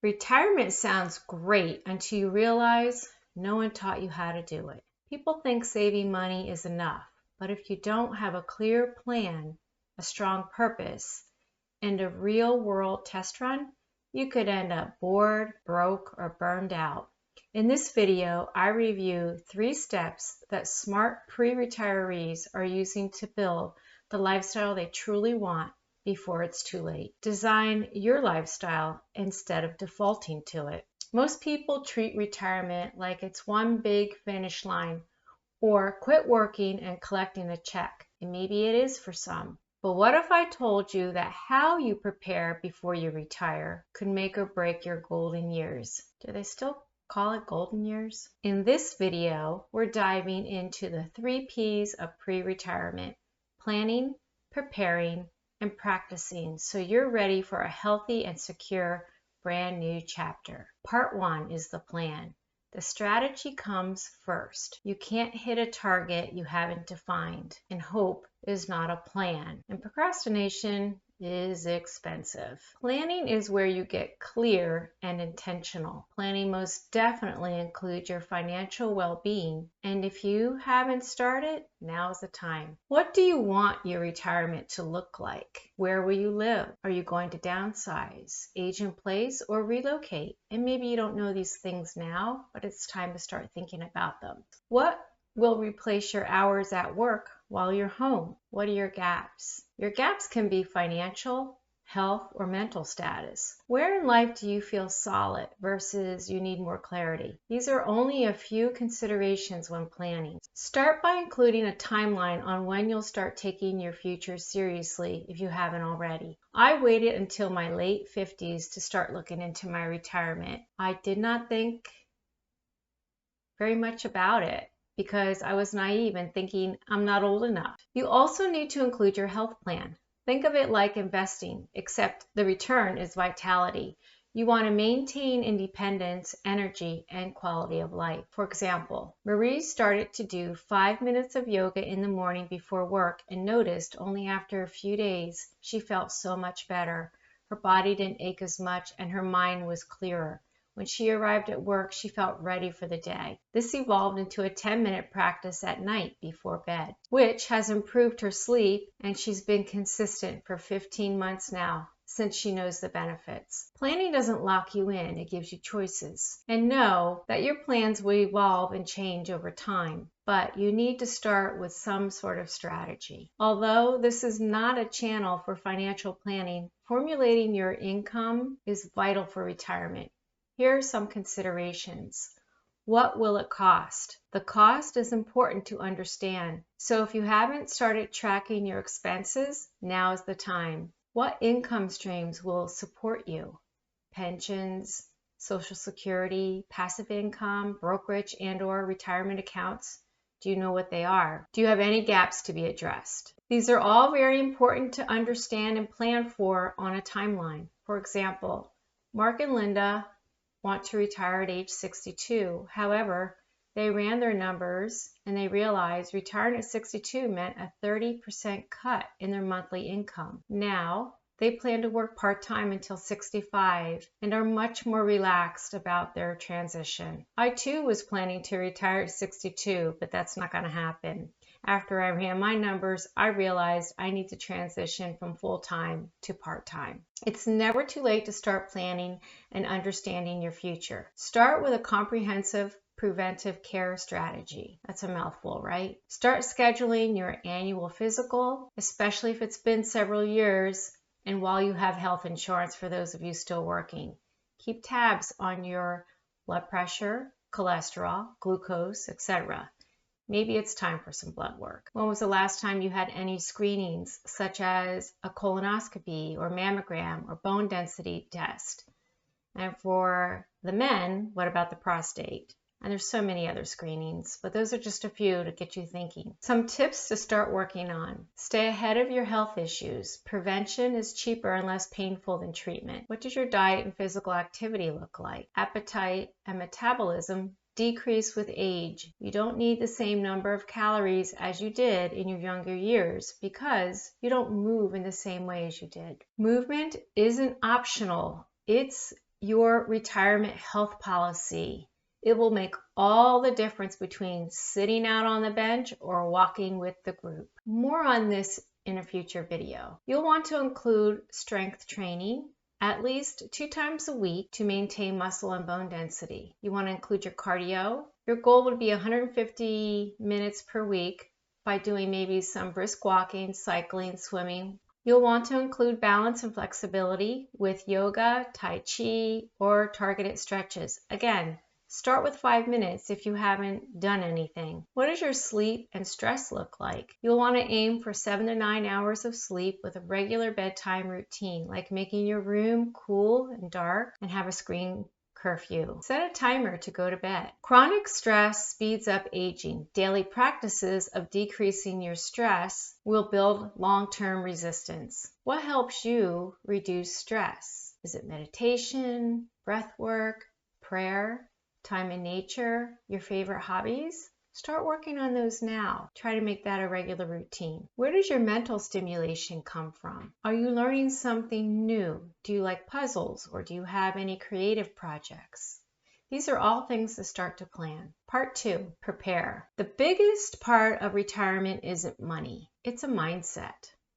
Retirement sounds great until you realize no one taught you how to do it. People think saving money is enough, but if you don't have a clear plan, a strong purpose, and a real-world test run, you could end up bored, broke, or burned out. In this video, I review 3 steps that smart pre-retirees are using to build the lifestyle they truly want before it's too late. Design your lifestyle instead of defaulting to it. Most people treat retirement like it's one big finish line, or quit working and collecting a check. And maybe it is for some. But what if I told you that how you prepare before you retire could make or break your golden years? Do they still call it golden years? In this video, we're diving into the 3 P's of pre-retirement: planning, preparing, and practicing, so you're ready for a healthy and secure brand new chapter. Part 1 is the plan. The strategy comes first. You can't hit a target you haven't defined, and hope is not a plan. And procrastination is expensive. Planning is where you get clear and intentional. Planning most definitely includes your financial well-being, and if you haven't started, now's the time. What do you want your retirement to look like? Where will you live? Are you going to downsize, age in place, or relocate? And maybe you don't know these things now, but it's time to start thinking about them. What will replace your hours at work while you're home? What are your gaps? Your gaps can be financial, health, or mental status. Where in life do you feel solid versus you need more clarity? These are only a few considerations when planning. Start by including a timeline on when you'll start taking your future seriously if you haven't already. I waited until my late 50s to start looking into my retirement. I did not think very much about it, because I was naive and thinking I'm not old enough. You also need to include your health plan. Think of it like investing, except the return is vitality. You want to maintain independence, energy, and quality of life. For example, Marie started to do 5 minutes of yoga in the morning before work and noticed only after a few days she felt so much better. Her body didn't ache as much and her mind was clearer. When she arrived at work, she felt ready for the day. This evolved into a 10-minute practice at night before bed, which has improved her sleep, and she's been consistent for 15 months now, since she knows the benefits. Planning doesn't lock you in, it gives you choices. And know that your plans will evolve and change over time, but you need to start with some sort of strategy. Although this is not a channel for financial planning, formulating your income is vital for retirement. Here are some considerations. What will it cost? The cost is important to understand. So if you haven't started tracking your expenses, now is the time. What income streams will support you? Pensions, Social Security, passive income, brokerage and/or retirement accounts? Do you know what they are? Do you have any gaps to be addressed? These are all very important to understand and plan for on a timeline. For example, Mark and Linda want to retire at age 62. However, they ran their numbers and they realized retiring at 62 meant a 30% cut in their monthly income. Now, they plan to work part-time until 65 and are much more relaxed about their transition. I too was planning to retire at 62, but that's not going to happen. After I ran my numbers, I realized I need to transition from full-time to part-time. It's never too late to start planning and understanding your future. Start with a comprehensive preventive care strategy. That's a mouthful, right? Start scheduling your annual physical, especially if it's been several years and while you have health insurance for those of you still working. Keep tabs on your blood pressure, cholesterol, glucose, etc. Maybe it's time for some blood work. When was the last time you had any screenings, such as a colonoscopy or mammogram or bone density test? And for the men, what about the prostate? And there's so many other screenings, but those are just a few to get you thinking. Some tips to start working on. Stay ahead of your health issues. Prevention is cheaper and less painful than treatment. What does your diet and physical activity look like? Appetite and metabolism decrease with age. You don't need the same number of calories as you did in your younger years because you don't move in the same way as you did. Movement isn't optional. It's your retirement health policy. It will make all the difference between sitting out on the bench or walking with the group. More on this in a future video. You'll want to include strength training at least 2 times a week to maintain muscle and bone density. You want to include your cardio. Your goal would be 150 minutes per week by doing maybe some brisk walking, cycling, swimming. You'll want to include balance and flexibility with yoga, tai chi, or targeted stretches. Again, start with 5 minutes if you haven't done anything. What does your sleep and stress look like? You'll want to aim for 7 to 9 hours of sleep with a regular bedtime routine, like making your room cool and dark and have a screen curfew. Set a timer to go to bed. Chronic stress speeds up aging. Daily practices of decreasing your stress will build long-term resistance. What helps you reduce stress? Is it meditation, breath work, prayer, time in nature, your favorite hobbies? Start working on those now. Try to make that a regular routine. Where does your mental stimulation come from? Are you learning something new? Do you like puzzles, or do you have any creative projects? These are all things to start to plan. Part 2, prepare. The biggest part of retirement isn't money. It's a mindset.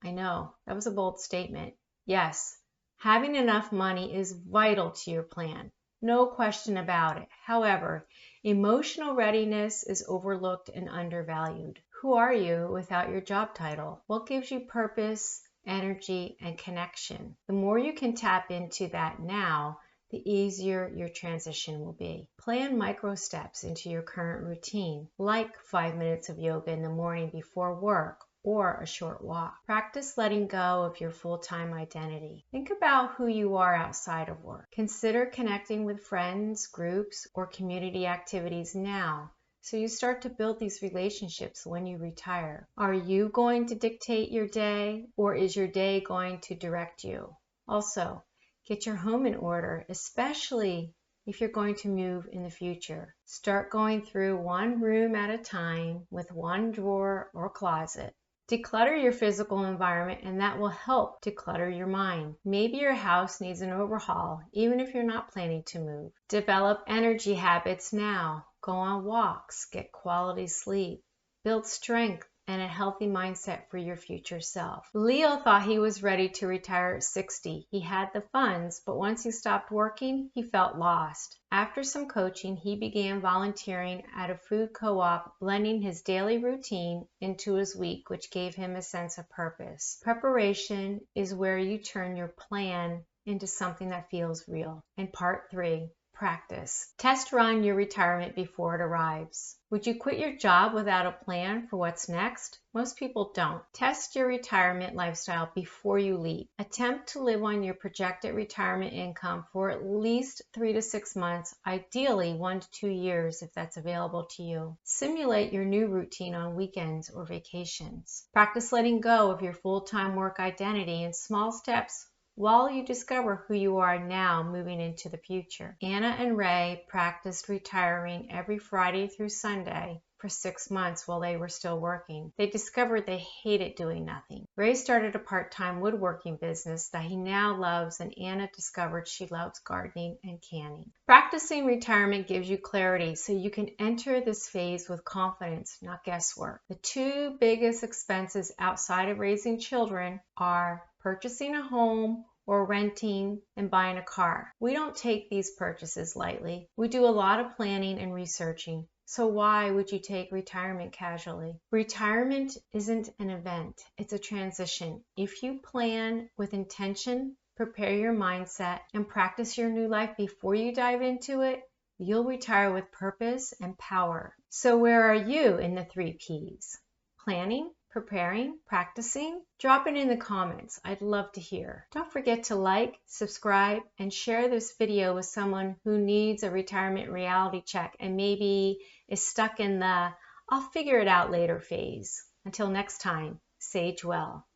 I know, that was a bold statement. Yes, having enough money is vital to your plan. No question about it. However, emotional readiness is overlooked and undervalued. Who are you without your job title? What gives you purpose, energy, and connection? The more you can tap into that now, the easier your transition will be. Plan micro steps into your current routine, like 5 minutes of yoga in the morning before work, or a short walk. Practice letting go of your full-time identity. Think about who you are outside of work. Consider connecting with friends, groups, or community activities now, so you start to build these relationships when you retire. Are you going to dictate your day, or is your day going to direct you? Also, get your home in order, especially if you're going to move in the future. Start going through one room at a time with one drawer or closet. Declutter your physical environment, and that will help declutter your mind. Maybe your house needs an overhaul, even if you're not planning to move. Develop energy habits now. Go on walks, get quality sleep, build strength and a healthy mindset for your future self. Leo thought he was ready to retire at 60. He had the funds, but once he stopped working, he felt lost. After some coaching, he began volunteering at a food co-op, blending his daily routine into his week, which gave him a sense of purpose. Preparation is where you turn your plan into something that feels real. And part 3, practice. Test run your retirement before it arrives. Would you quit your job without a plan for what's next? Most people don't. Test your retirement lifestyle before you leave. Attempt to live on your projected retirement income for at least 3 to 6 months, ideally 1 to 2 years if that's available to you. Simulate your new routine on weekends or vacations. Practice letting go of your full-time work identity in small steps while you discover who you are now moving into the future. Anna and Ray practiced retiring every Friday through Sunday for 6 months while they were still working. They discovered they hated doing nothing. Ray started a part-time woodworking business that he now loves, and Anna discovered she loves gardening and canning. Practicing retirement gives you clarity so you can enter this phase with confidence, not guesswork. The 2 biggest expenses outside of raising children are purchasing a home or renting and buying a car. We don't take these purchases lightly. We do a lot of planning and researching. So why would you take retirement casually? Retirement isn't an event, it's a transition. If you plan with intention, prepare your mindset, and practice your new life before you dive into it, you'll retire with purpose and power. So where are you in the 3 Ps? Planning, preparing, practicing? Drop it in the comments. I'd love to hear. Don't forget to like, subscribe, and share this video with someone who needs a retirement reality check and maybe is stuck in the I'll figure it out later phase. Until next time, sage well.